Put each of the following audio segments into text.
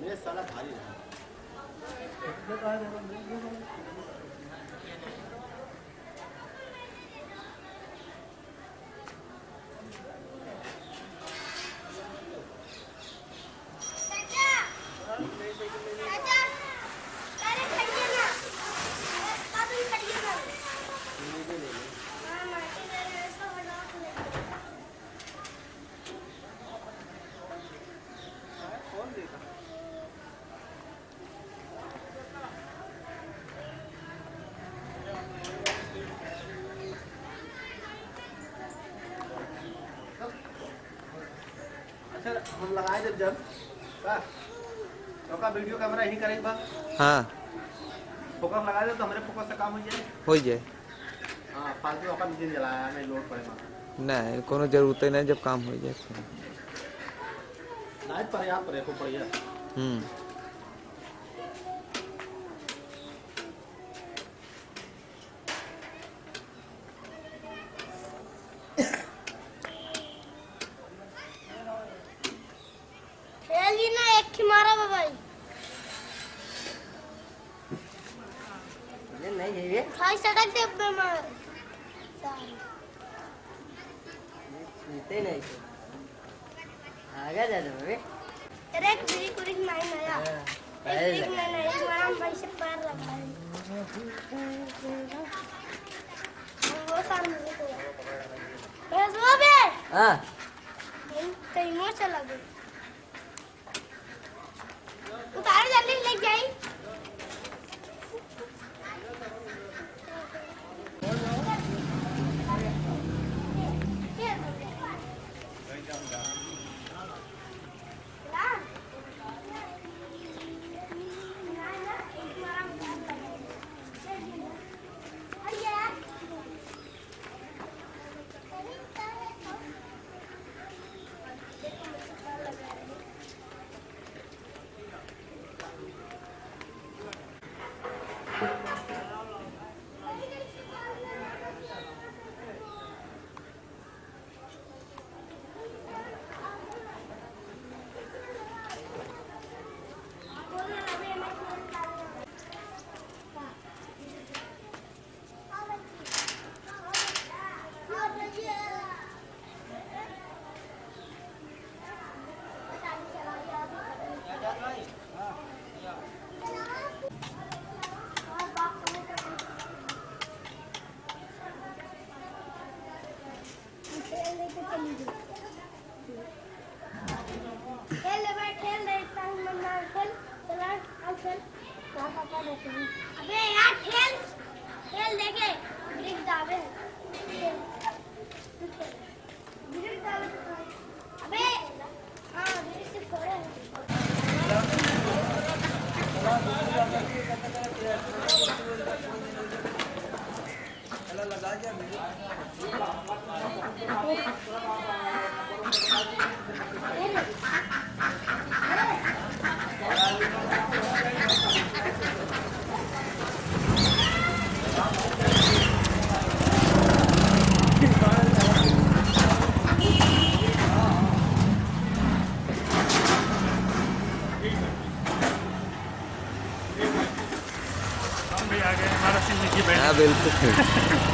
मेरे साला भारी रहा। हम लगाए जब का वीडियो कैमरा यही करें बा। हाँ फोकस लगा दे तो हमारे फोकस से काम हो जाए। हाँ फालतू अपन दिन जलाया नहीं लोड पड़े नहीं कोनो जरूरत नहीं जब काम हो जाए लाइट पर याद पड़े को पड़िया। नहीं है हाय सड़क दे पे मार नहीं आगे जा दो बे अरे बिरी कुरी नहीं आया एक नहीं मारा भाई से पार लगा वो सामने तो बस वो बे हां कहीं मोर चला गया उतार जल्दी ले जाई अबे यार खेल देखे ब्रिक दावे ब्रिक दावे अबे हां ब्रिक से थोड़े चला लगा जा हाँ बिल्कुल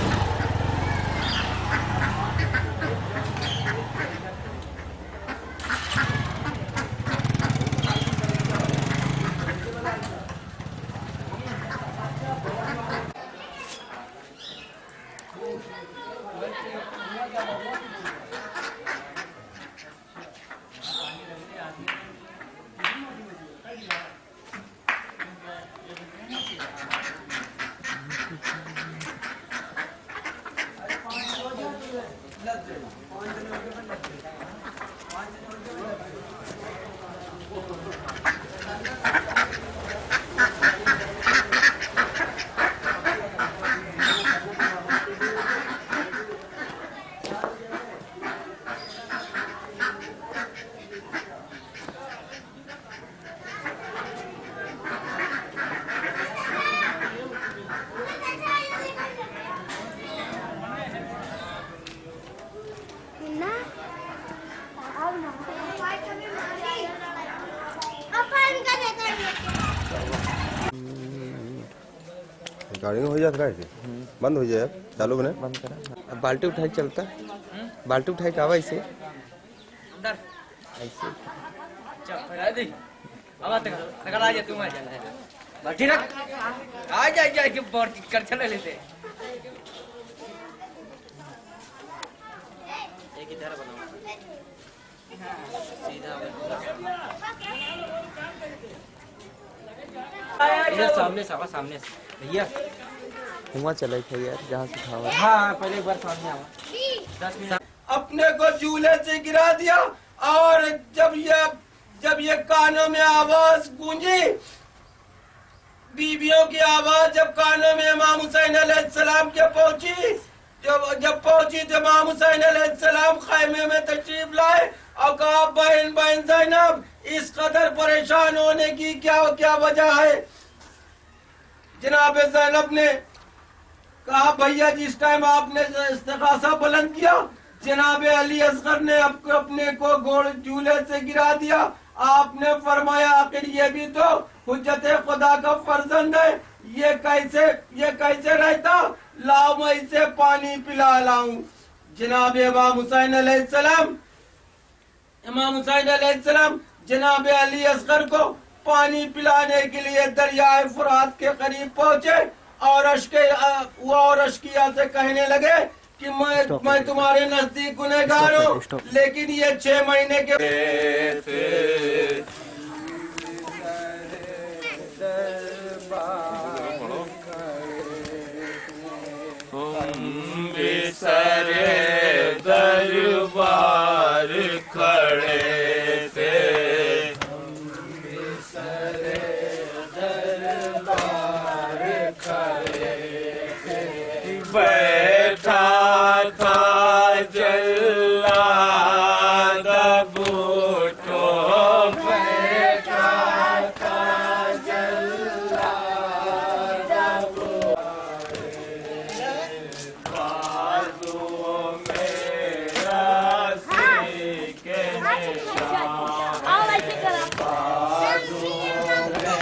गाड़ी में हो जाता है बंद हो जाए अब चालू बने बंद करा। अब बाल्टी उठाई चलता, बाल्टी उठाई का ऐसे ऐसे सामने सामने भैया। हुआ चला था यार जहाँ से था हाँ पहले एक बार सामने आओ। 10 मिनट अपने को झूले से गिरा दिया और जब ये कानों में आवाज गूंजी, बीवियों की आवाज जब कानों में इमाम हुसैन अलैहिस्सलाम के पहुंची, जब पहुंची तो इमाम हुसैन अलैहिस्सलाम खैमे में तशरीफ लाए और कहा बहन बहन ज़ैनब इस कदर परेशान होने की क्या वजह है। जनाब ज़ैनब ने कहा भैया जिस टाइम आपने इस्तिग़ासा बुलंद किया जनाब अली असगर ने अपने को घोड़ झूले से गिरा दिया। आपने फरमाया आखिर ये भी तो हुज्जत खुदा का फर्जंद है, ये कैसे रहता, लाओ मैं इसे पानी पिला लाऊं। जनाब इमाम हुसैन अलैहिस्सलाम जनाब अली असगर को पानी पिलाने के लिए दरियाए फुरात के करीब पहुंचे और अश्किया से कहने लगे कि मैं तुम्हारे नजदीक गुनहगार हूँ, लेकिन ये 6 महीने के दरबार खड़े थे, बैठा था जल्लाद बूटो, बैठा था जल्लाद बाजुओं में रस्सी के निशान, बाजुओं में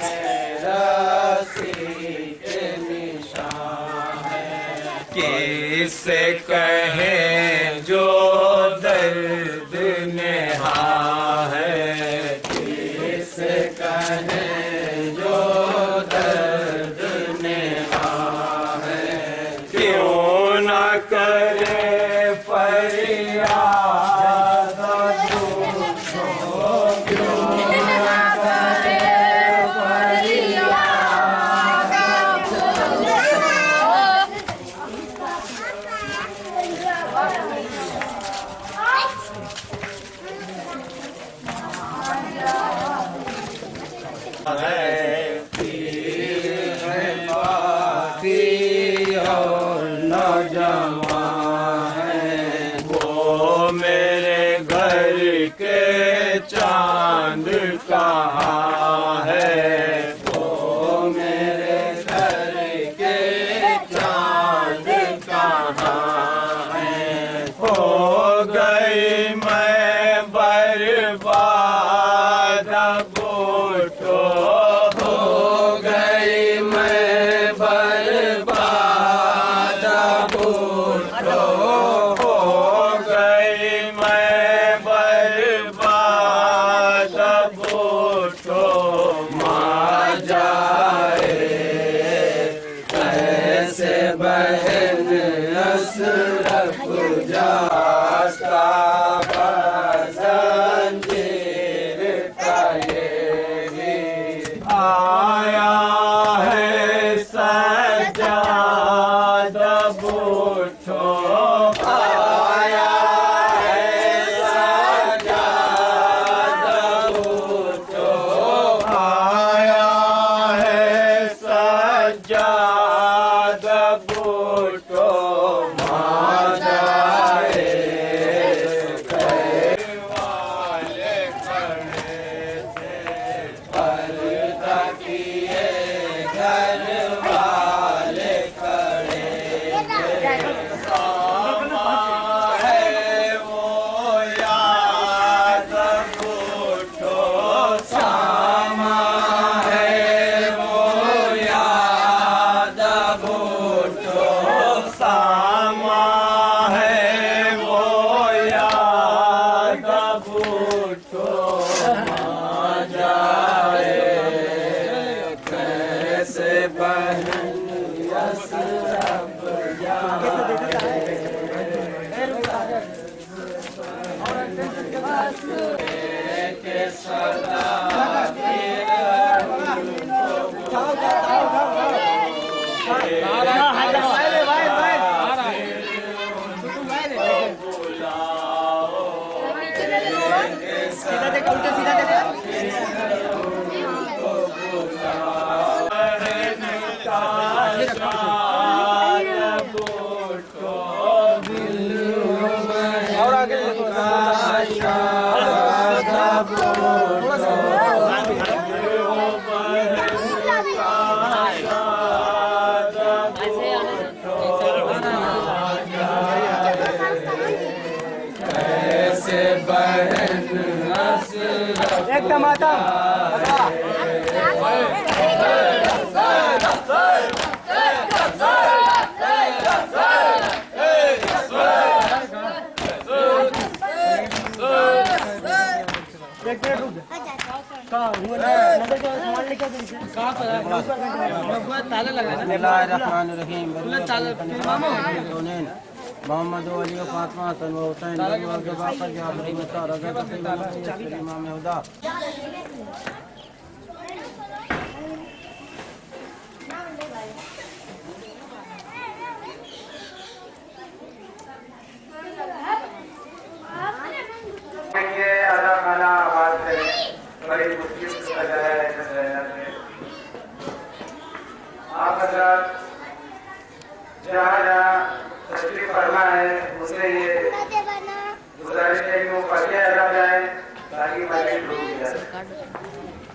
रस्सी के निशान, किसे कहें जो दर्द नेहा है, किसे कहें जो दर्द नेहा है, क्यों न करे फरियाद दूसरों, क्यों न करे फरियाद नौजवान है वो मेरे घर के चांद कहाँ है, वो मेरे घर के चांद कहाँ है, हो गई मैं बर्बाद बूटो, हो गई मैं बर्बाद बूटो, हो गई मैं बर्बाद बूटो, माँ जाए कैसे बहन अशरफ जाता जंजीर का ये भी आया है सज्जाद बूटो, आया है सज्जाद बूटो, आया है सज्जाद बूटो, माँ जाए वाले खड़े थे, पर्दा किए घर वाले खड़े थे, सामा है वो याद बूटो, सामा है वो याद बूटो, सदा और आगे एकदम आता ताला लगा मोहम्मद अली फातिमा सन हुसैन के बापर जाफरी में तारा गया इमाम हुदा आधा खाना आवाज करें बड़ी मुश्किल से सजाया है आप हजरात जहाँ तशरीफ फरमा है उससे ये गुजारिश है कि वो फतिहा अदा जाए ताकि मस्जिद डूब जाए।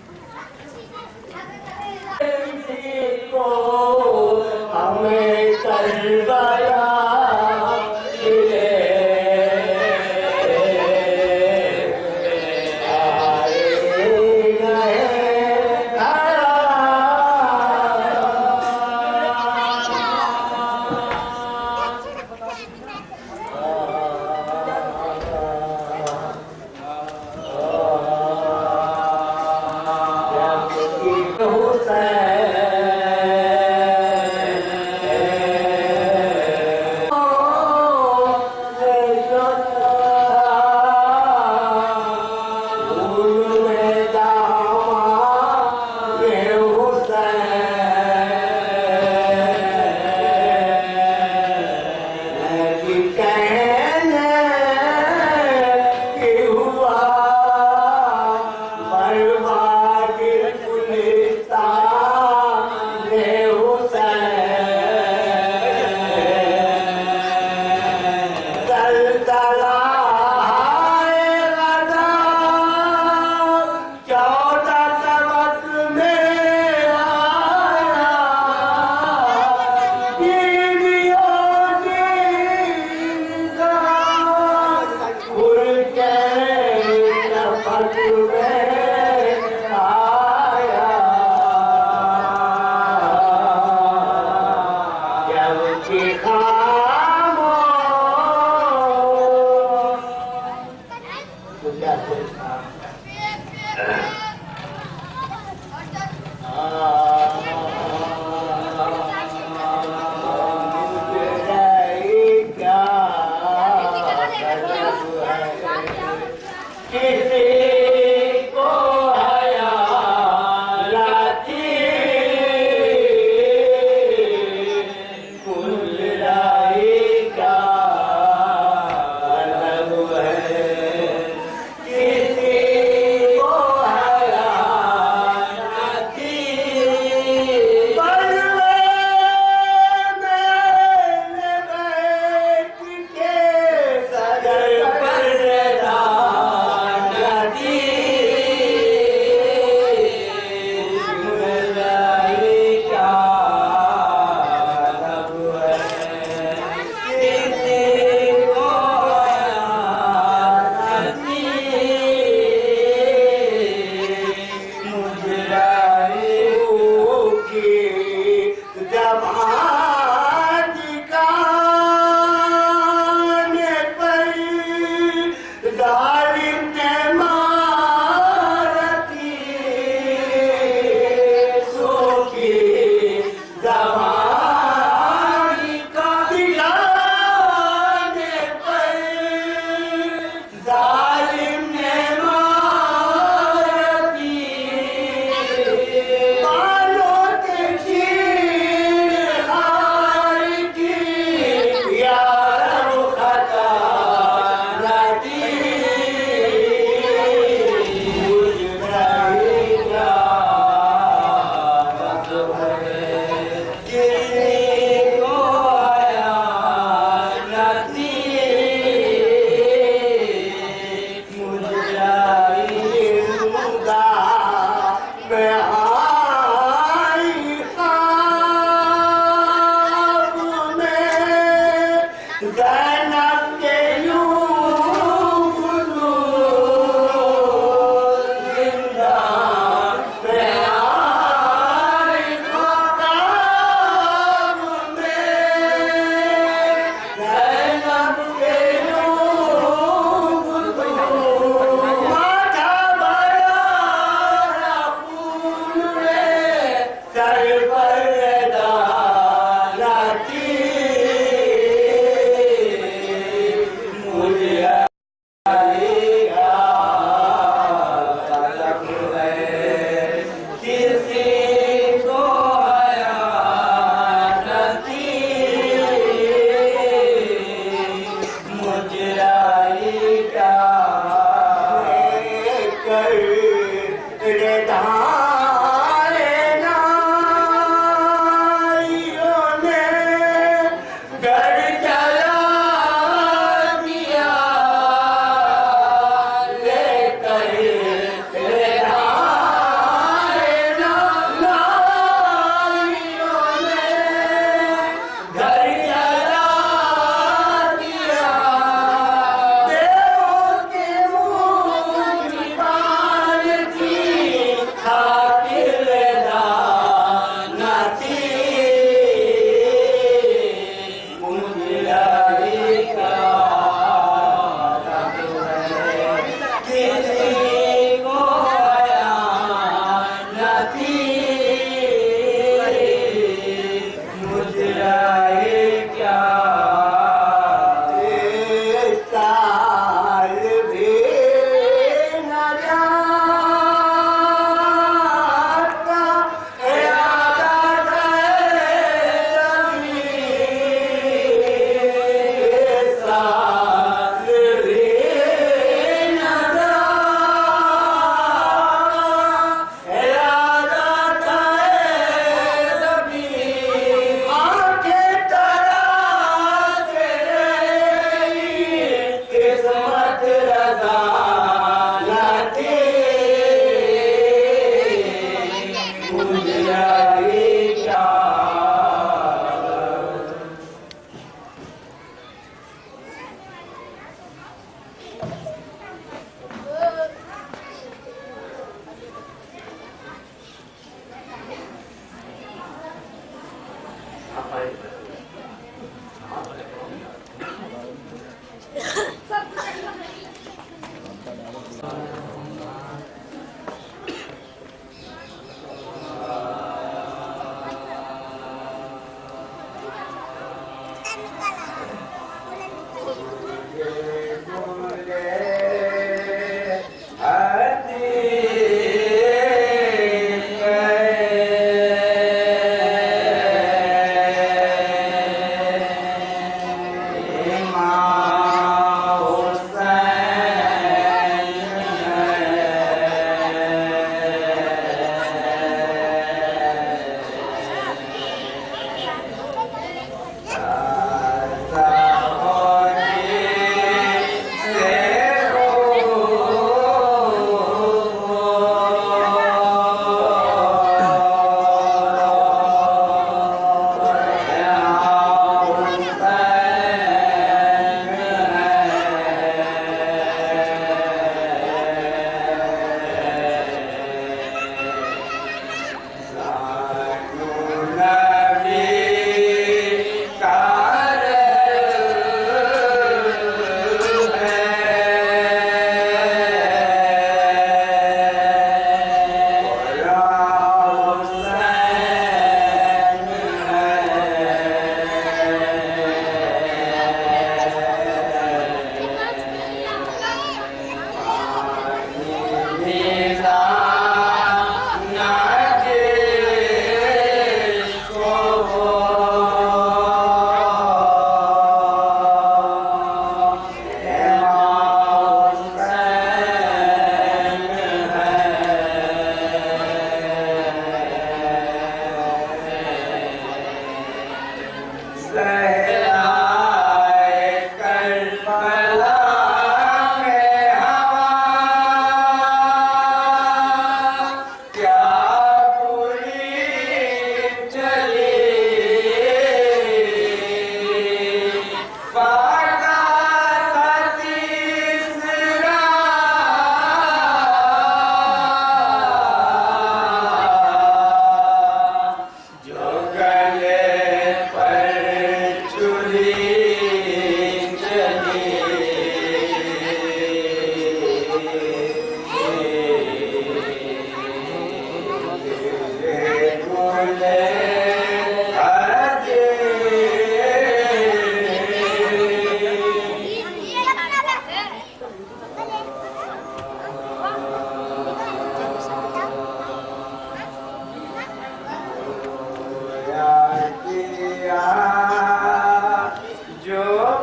Thank you.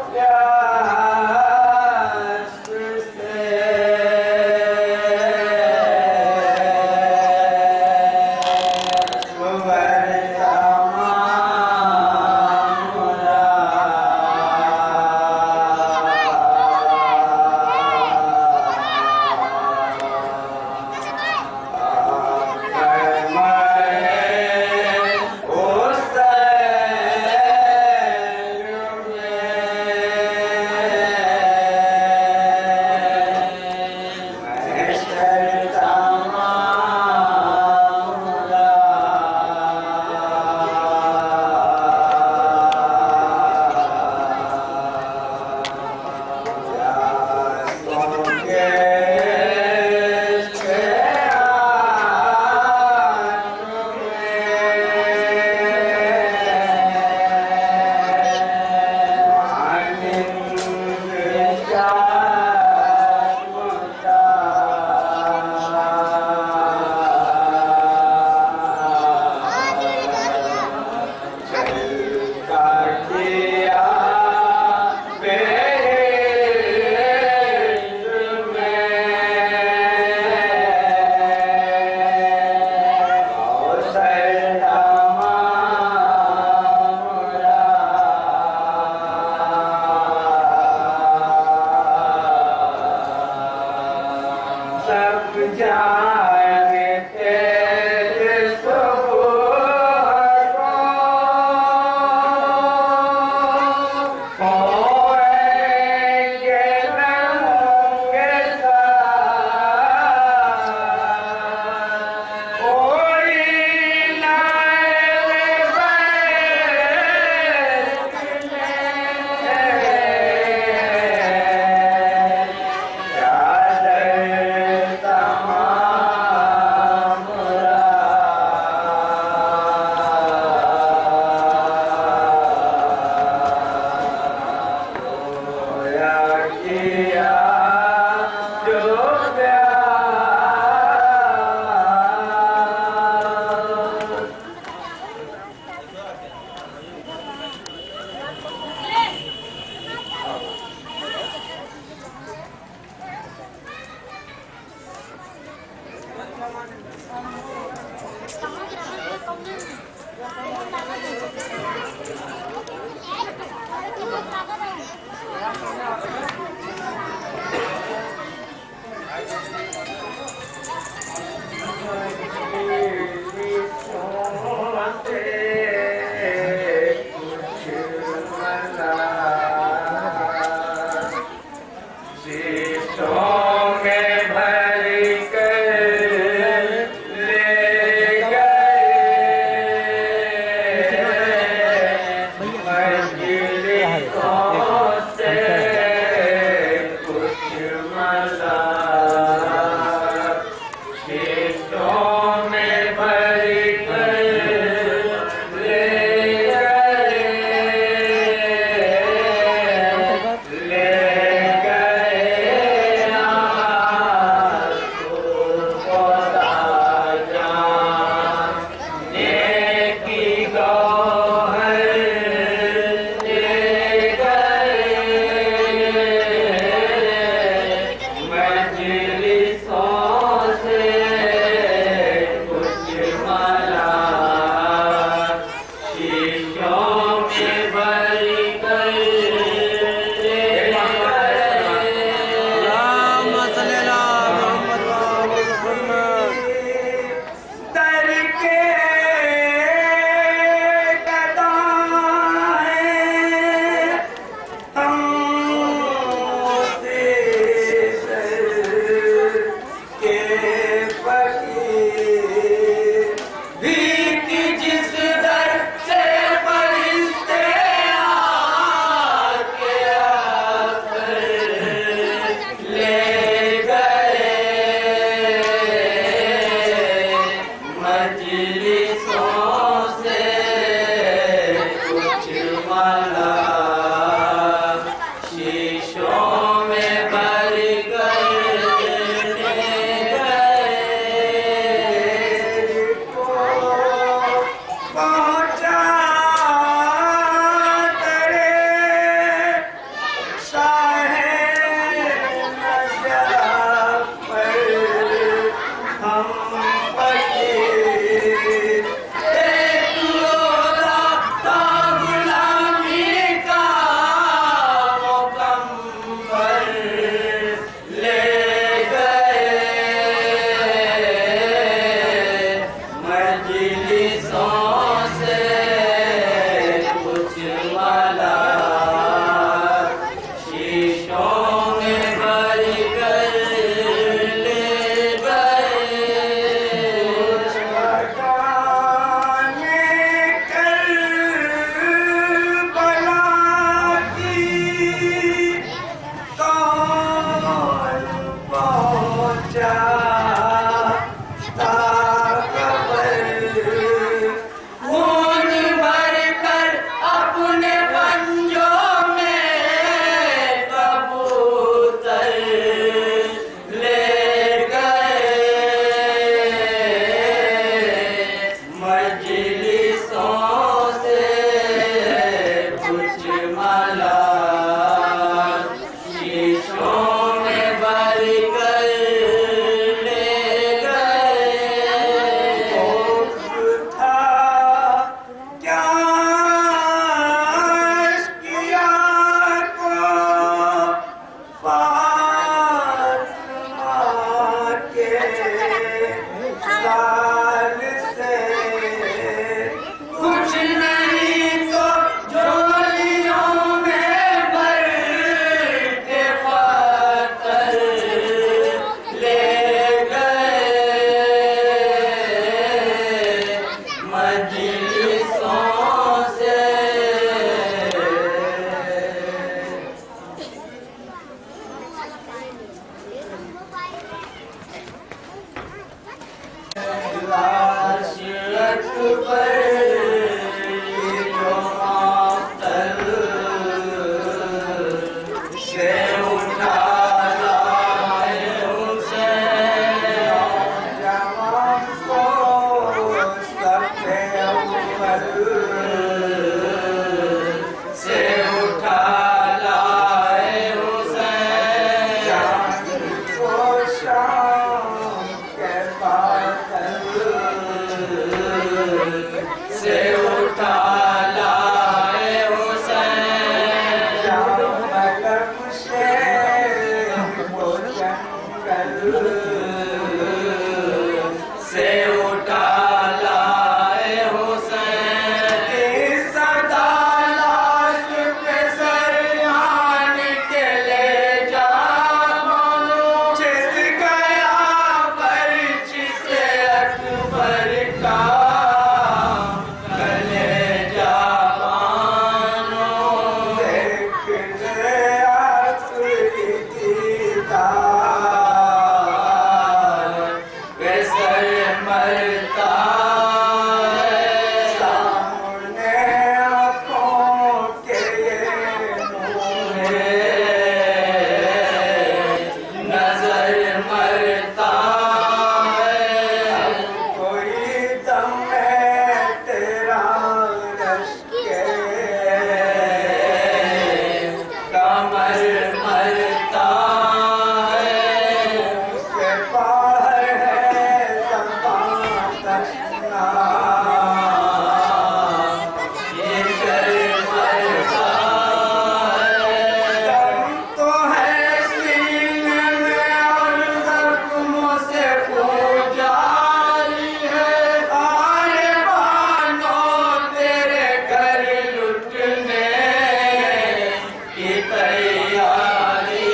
तैयारी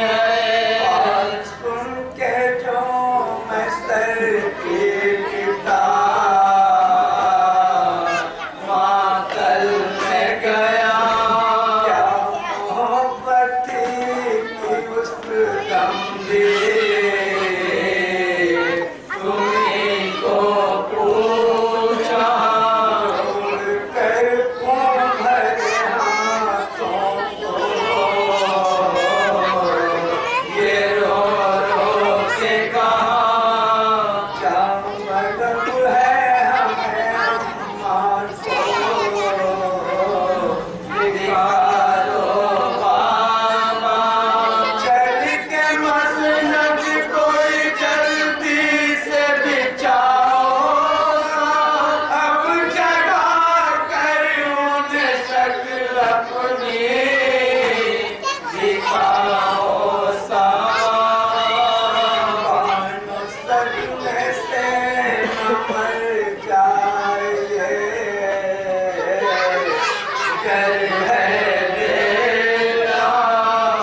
है और सुन के जो मैं सर की किताब मातल में गया क्या मोहब्बत की उस गंभीर तुम्हीं को पूछा उड़कर क्यों भरे हाथों को ये रो रो के कहा क्या मतलब है हमें अम्मां को निकालो बाबा चल के मसनद कोई जल्दी से बिछाओ अब जगा कर मुझे शक्ल अपनी दिखाओ सामानो सदमे से न मर जाए कर है मेरा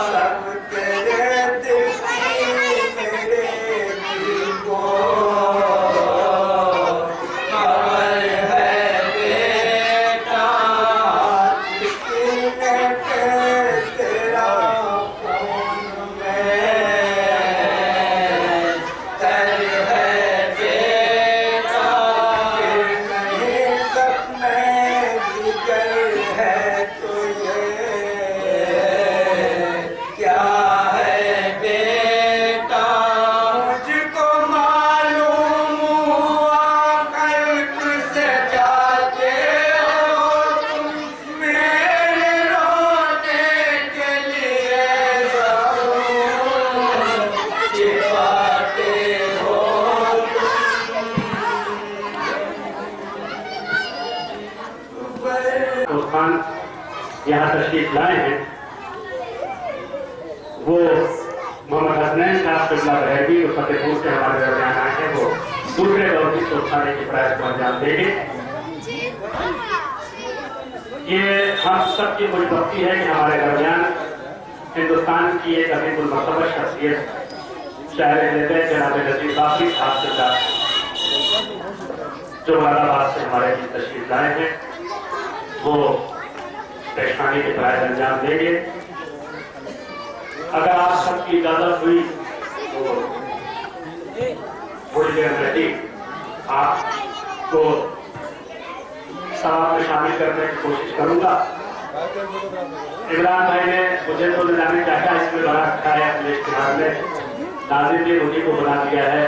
सब तेरे दिल की मेरे दिल को खबर है बेटा किसने के तेरा खून में तर है बेटा कि नहीं सपने जिगर है तो ये क्या है बेटा मुझको मालूम हुआ कल्प से जाते हो तुम मेरे रोने के लिए जरूर छिपाते हो तूफान यहाँ तशरीफ लाए हैं वो मोहम्मद हसनैन साहब किबला बहरवी और फतेहपुर से हमारे दरमियान आए हैं। वो दूसरे दौर की तोपखाने की प्रायस को अंजाम देंगे। ये हम सबकी बड़ी भक्ति है कि हमारे दरमियान हिंदुस्तान की एक अजीमुल मर्तबा शख्सियत शायर अहले जनाब नजीर बाबरी साहब के साथ जो मुरादाबाद से हमारे बीच तशरीफ लाए हैं वो पेशखानी के प्रायस अंजाम देंगे। अगर आप सबकी इजाजत हुई तो थोड़ी देर में आपको सवाल में शामिल करने की कोशिश करूंगा। इमरान भाई ने मुझे तो जाने क्या क्या इसमें बना रखा है अपने इश्तिहार में। नाज़िम ने मुझे को बना दिया है,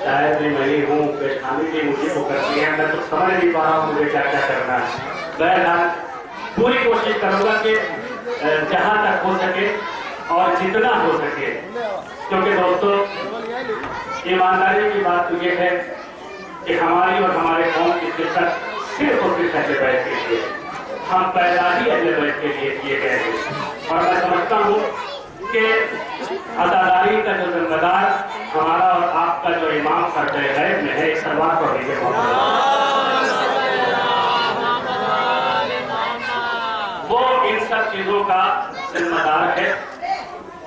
शायद भी मैं ही हूँ, पेशखानी भी मुझे को करती है। मैं तो समझ नहीं पा रहा हूँ मुझे क्या क्या करना है। बहरहाल पूरी कोशिश करूंगा कि जहां तक हो सके और जितना हो सके, क्योंकि दोस्तों ईमानदारी की बात तो ये है कि हमारी और हमारे कौम की फितरत सिर्फ और सिर्फ अहले बैत के लिए, हम पैदा ही अहले बैत के लिए किए गए हैं। और मैं समझता हूँ कि अदादारी का जो जिम्मेदार हमारा और आपका जो इमाम फर्द गैब में है, इस सलवार पर भी वो इन सब चीजों का जिम्मेदार है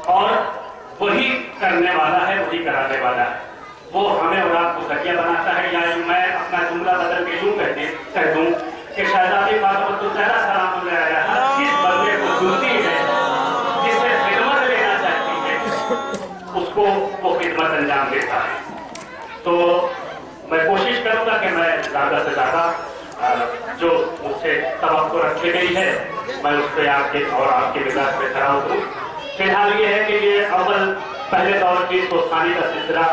और वही करने वाला है, वही कराने वाला है। वो हमें और आपको जरिया बनाता है। या मैं अपना जुमला बदल के यूं कह दूं कि शहजादी फातिमा तो ज़हरा सलाम अलैहा हर किस बंदे को जुलती है जिसे खिदमत लेना चाहती है उसको वो खिदमत अंजाम देता है। तो मैं कोशिश करूंगा कि मैं ज्यादा से ज्यादा जो मुझसे तवक्को रखी गई है मैं उस पर आपके मिजाज पे खड़ा उतरूं। फिलहाल ये है कि ये अव्वल पहले दौर की तोसानी का सिलसिला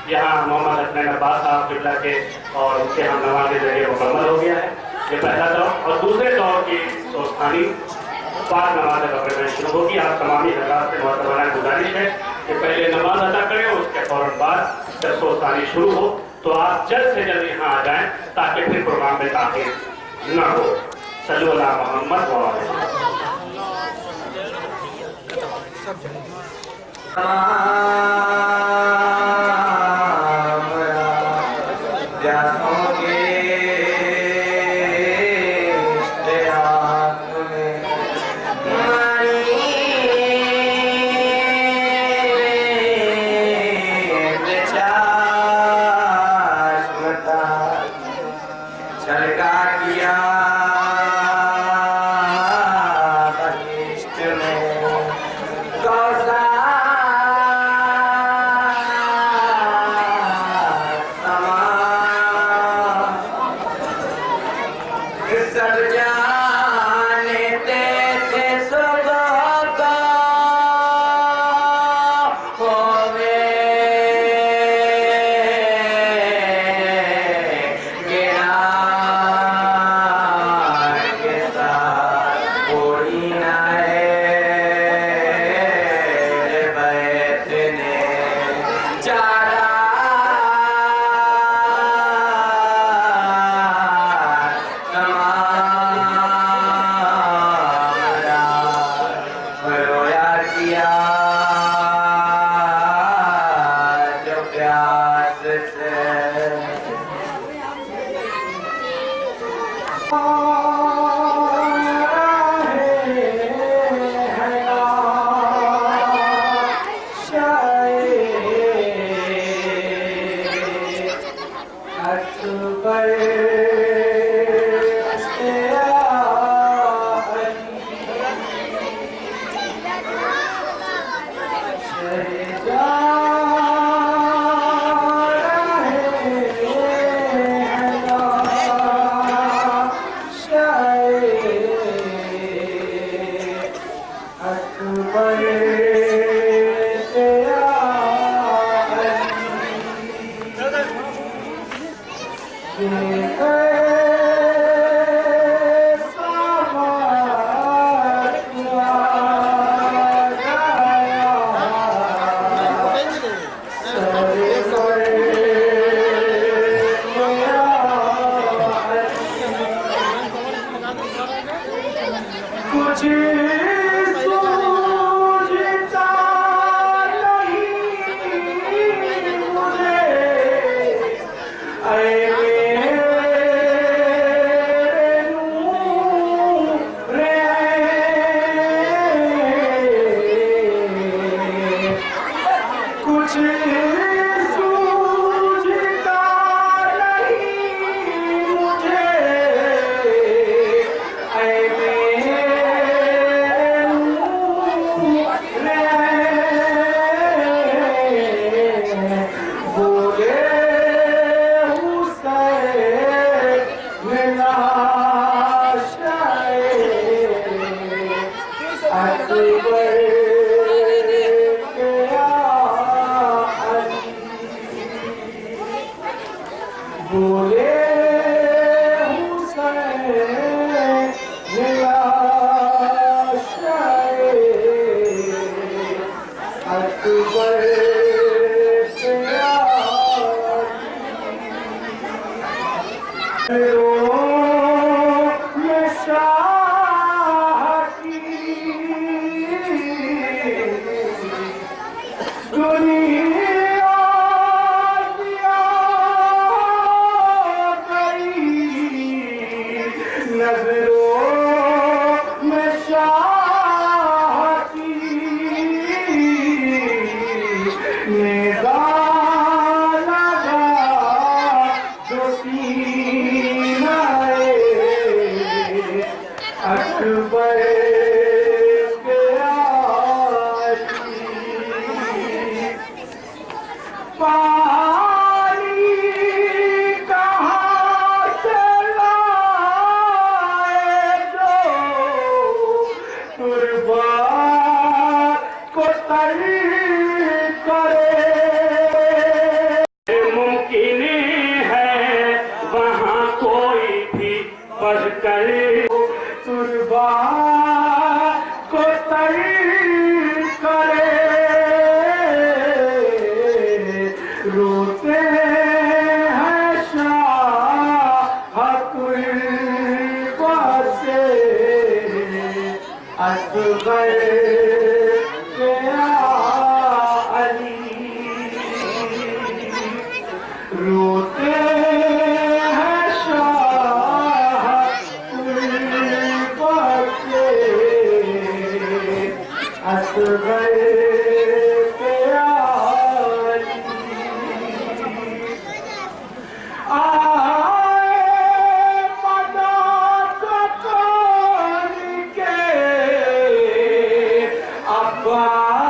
यहाँ मोहम्मद हसनैन अब्बास साहब किबला के और उनके हम नवा के जरिए मुकम्मल हो गया है, ये पहला दौर। और दूसरे दौर की तोसानी पाक नमाज बकरे में शुरू होगी। आप तमामी हजरात से मोहतरमाना गुजारिश है कि पहले नमाज अदा करें, उसके फौरन बाद जब तोसानी शुरू हो तो आप जल्द से जल्द यहाँ आ जाएं ताकि फिर प्रोग्राम में ताखिर न हो। सल्लल्लाहु अलैहि मोहम्मद जाओगे Abba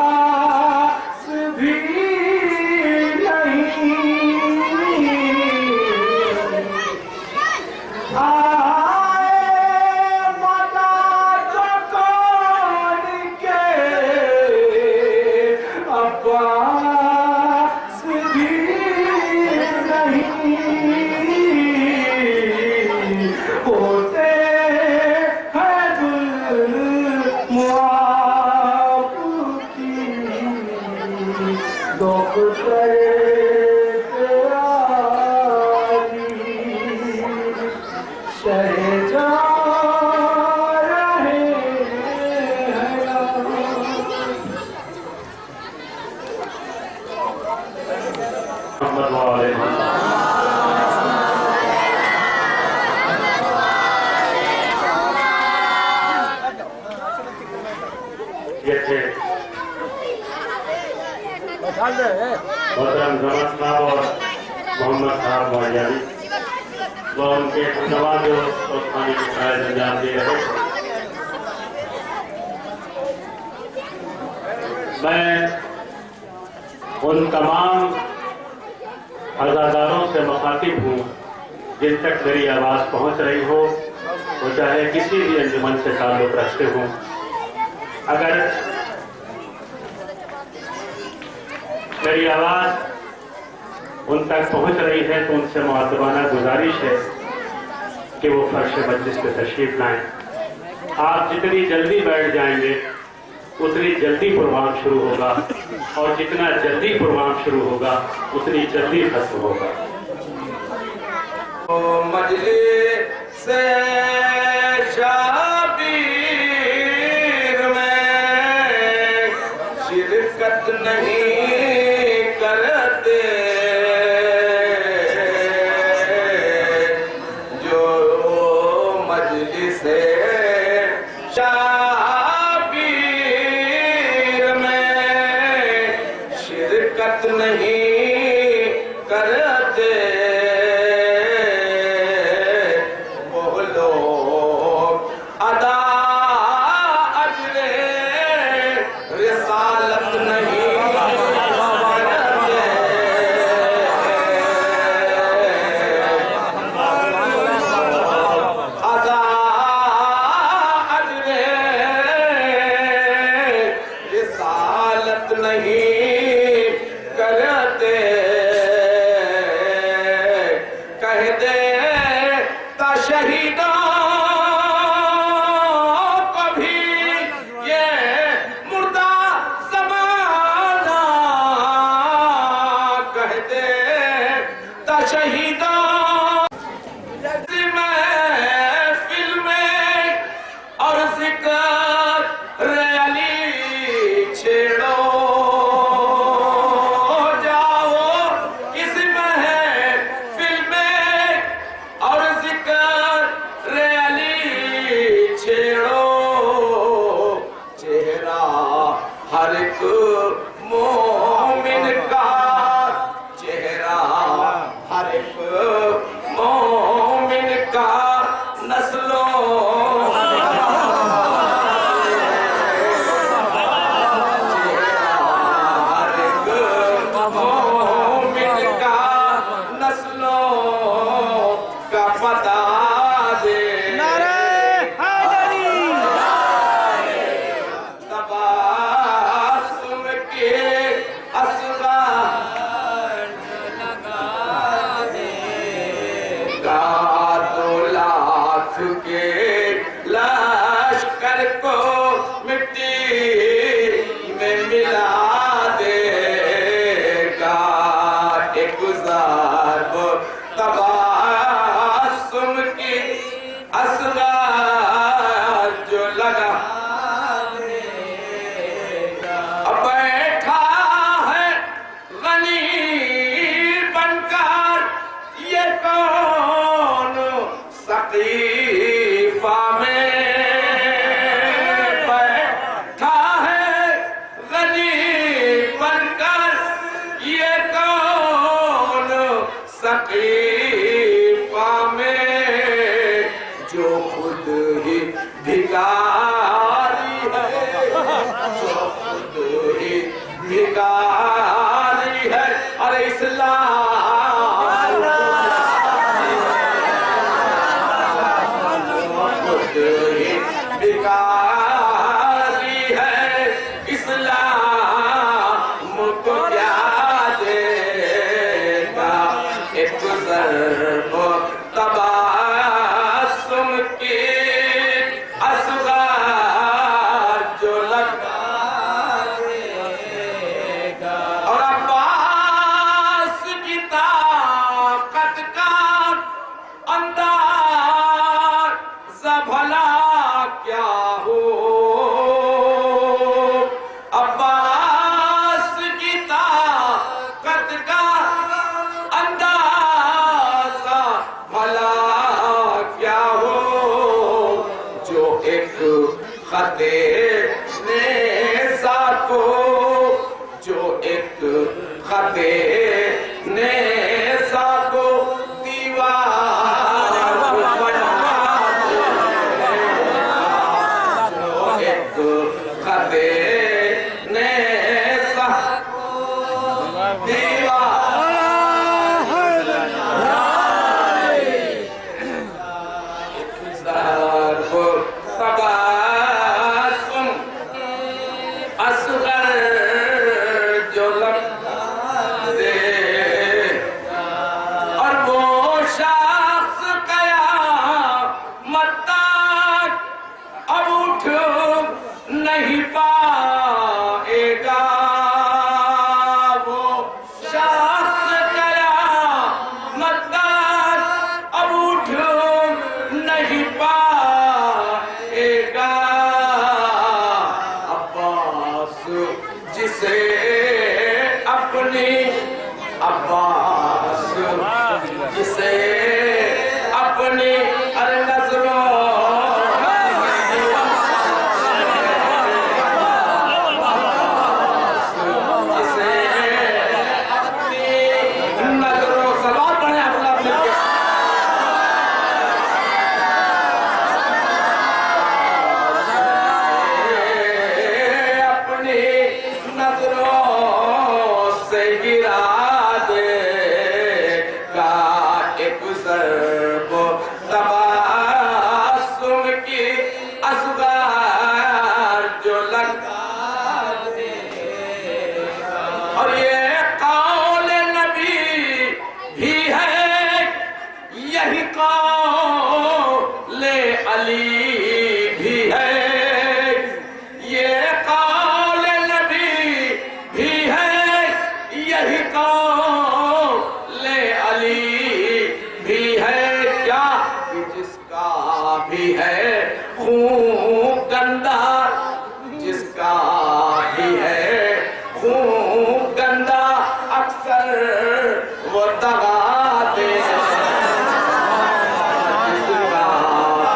मोहतरम जमात साहब और मोहम्मद साहब वाजारी वो उनके नवाज उस्मानी के शायद अंजाम दे रहे। मैं उन तमाम अज़ादारों से मुखातिब हूँ जिन तक मेरी आवाज़ पहुँच रही हो, वो चाहे किसी भी अंजुमन से ताल्लुक़ रखते हों। अगर मेरी आवाज़ उन तक पहुंच रही है तो उनसे मुअद्दबाना गुजारिश है कि वो फर्श मजलिस पे तशरीफ लाएं। आप जितनी जल्दी बैठ जाएंगे उतनी जल्दी प्रोग्राम शुरू होगा, और जितना जल्दी प्रोग्राम शुरू होगा उतनी जल्दी खत्म होगा। मजलिस से शाबीर में शिरकत नहीं करते जो मजलिस शाबीर में शिरकत नहीं करते वो लोग अदा अजरे रिसालत नहीं हर एक मोमिन का चेहरा, हर एक मोमिन का नस्लों हर एक मोमिन का नस्लों का पता दे। तबासुम के को जो एक खते ने साको दीवार बना दे, जो एक खते ने साको दीवार को तबासुम असगर जो लग दे, और वो शख्स क़यामत तक अब उठ नहीं पाएगा, वो शख्स क़यामत तक अब उठ नहीं पाएगा। अब्बास जिसे अपनी अब्बास जिसे अपनी अरे नजरों जिसे अपनी नजरों सलाम पढ़े अपना अपनी नजरों से गिरा देगा एक ज़र्बो तबासुम की असगार जो लगा देगा। और ये कौल नबी भी है, यही कौल अली भी है, ये कौल नबी भी है, यही कौल अली भी है। क्या कि जिसका भी है खून गंदा, जिसका भी है खून गंदा, अक्सर वो दगा दे, जिसका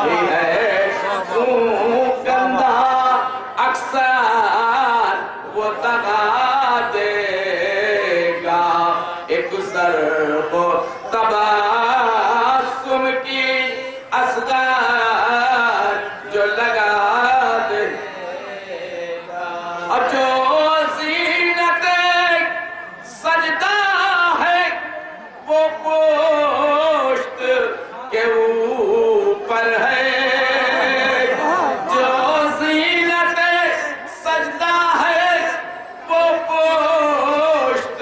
भी है खून गंदा, अक्सर वो दगा देगा। एक ज़र्बो तबासुम की असगार जो लगा देगा। और जो ज़ीनत सजदा है वो पोश्त के ऊपर है, जो ज़ीनत सजदा है वो पोश्त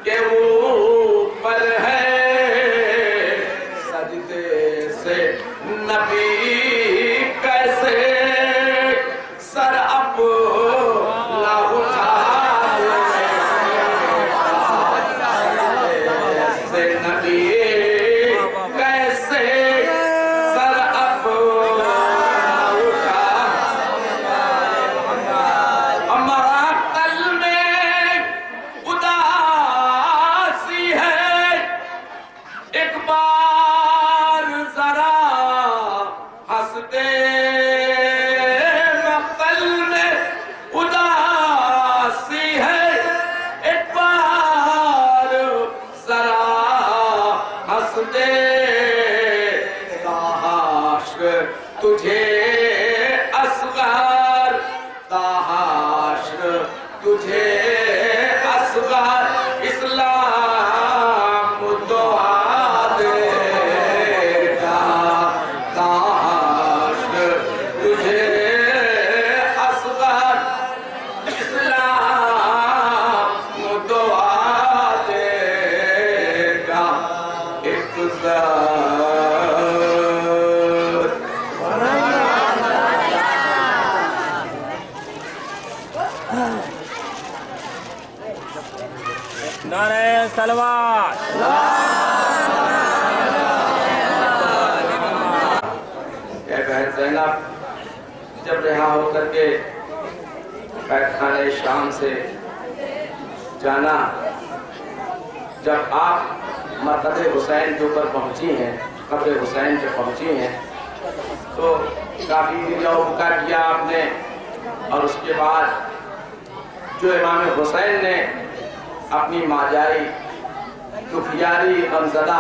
के ऊपर है। सजदे से नबी कैसे सर अपना उठाए, से नबी कैसे सर अपना उठाए। हमारा कल में उदासी है, एक बार जरा हंस दे। मक्तल में उदासी है, एक बार जरा हंस दे। ताहाश तुझे असगार, ताहाश तुझे असगार इस्लाम दुआ देगा। ताहाश तुझे असगार इस्लाम दुआ देगा। एक नारे सलवार। बहन ज़ैनब जब रिहा होकर के कैदखाने शाम से जाना, जब आप मरकज़ हुसैन के ऊपर पहुंची हैं, कब्र हुसैन पे पहुंची हैं, तो काफी दिनों का किया आपने, और उसके बाद जो इमाम हुसैन ने अपनी माजाई खुफियारी गमज़दा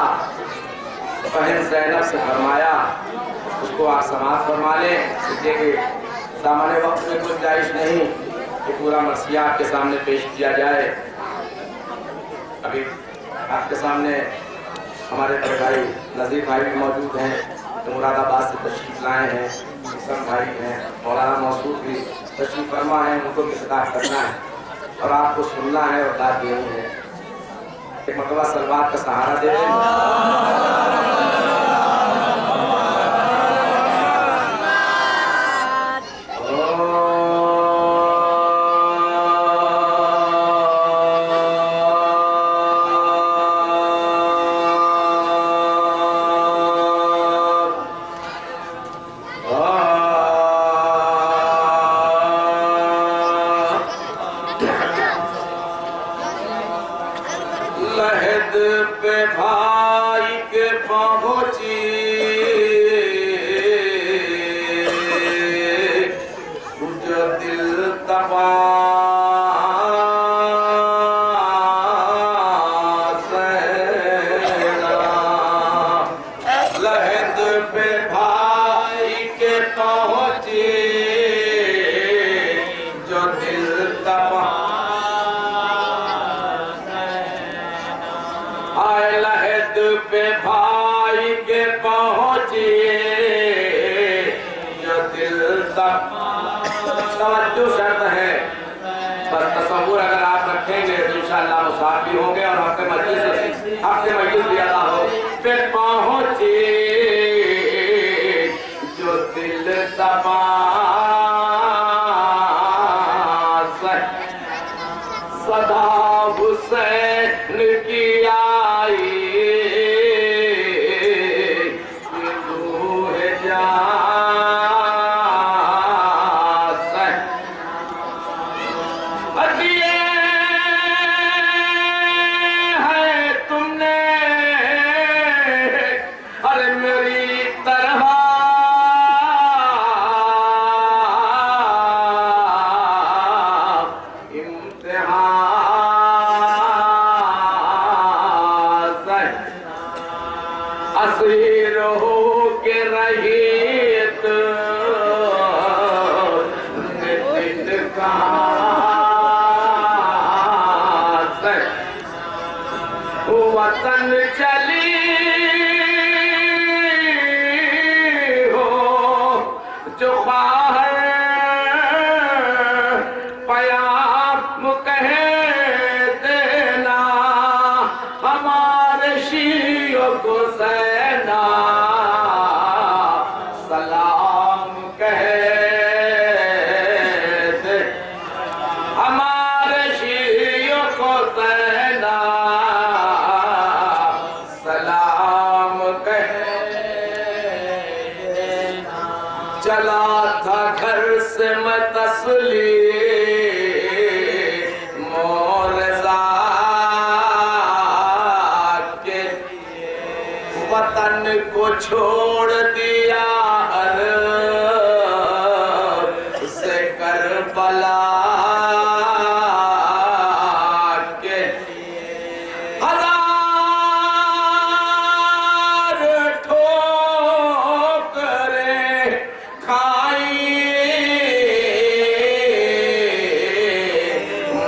बहन ज़ैनब से फरमाया, उसको आप समाप्त फरमा लें, इसलिए कि सामान्य वक्त में गुंजाइश नहीं कि पूरा मरसिया आपके सामने पेश किया जाए। अभी आपके सामने हमारे बड़े भाई नज़ीर भाई भी मौजूद हैं, तो मुरादाबाद से तशरीफ लाए हैं, सब भाई हैं, मौलाना मौसूद भी तशरीफ फरमा है, उनको भी खिताब करना है और आपको सुनना है और दाद देनी है। एक मरतबा सलवात का सहारा दे दें। लहद पे भाई के पहुंची जो दिल तबा लहद पे भाई के पहुंची जो दिल तबा लहद पे भाई के पहुंचिए जो दिल तक तवज्जो शर्त है, बस तसव्वुर अगर आप रखेंगे तो इंशाअल्लाह मुसाफ भी होंगे और आपके मजलिस भी अदा हो। फिर पहुंचिए जो दिल तबा सदा हुसैन की आई है तुमने, अरे मेरी तरह असीर हो के रहित नितिन वतन चली हो जो बाहर पयाम कहे देना हमारे शीयों को सेना सलाम कहे दे, हमारे शीयों को सेना सलाम कहे देना। चला था घर से मैं तस्ली वतन को छोड़ दिया से करबला के हजार ठोकरे खाई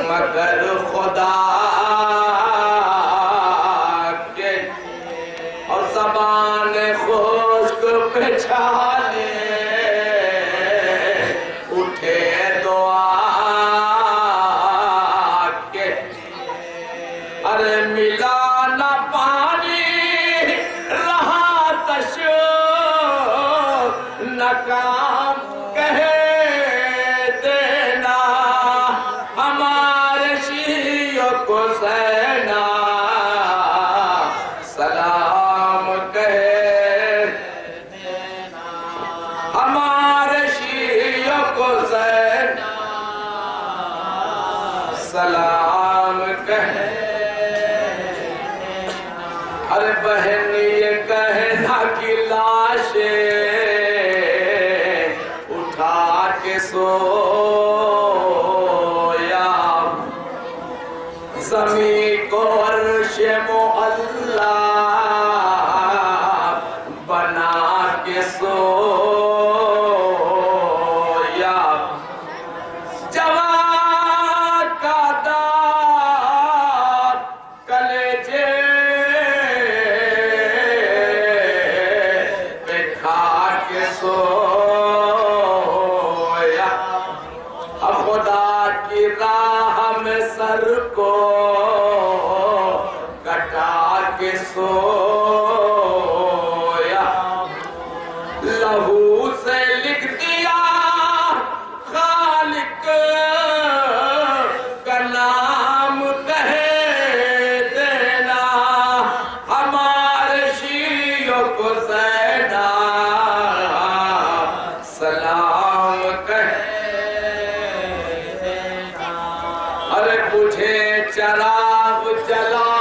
मगर खुदा ज़बान खुश्क पे छाले उठे दुआ के, अरे मिला न पानी रहा तशो न काम कहे देना हमारे शीयों को सेना सलाम कहे देना हमारे शीयों को सेना सलाम कहे देना। अरे बहन ये कहना कि लाशें उठा के सोया जमी को अर्श मुअल्ला बना के सोया, जवान का दाग कलेजे पे खा के सोया। अब खुदा की राह में सर को कटा के सोया, लहू से लिख दिया खालिक का नाम कहे देना, हमारे शीयों को ज़ैना सलाम कहे देना। अरे बुझे चराग जला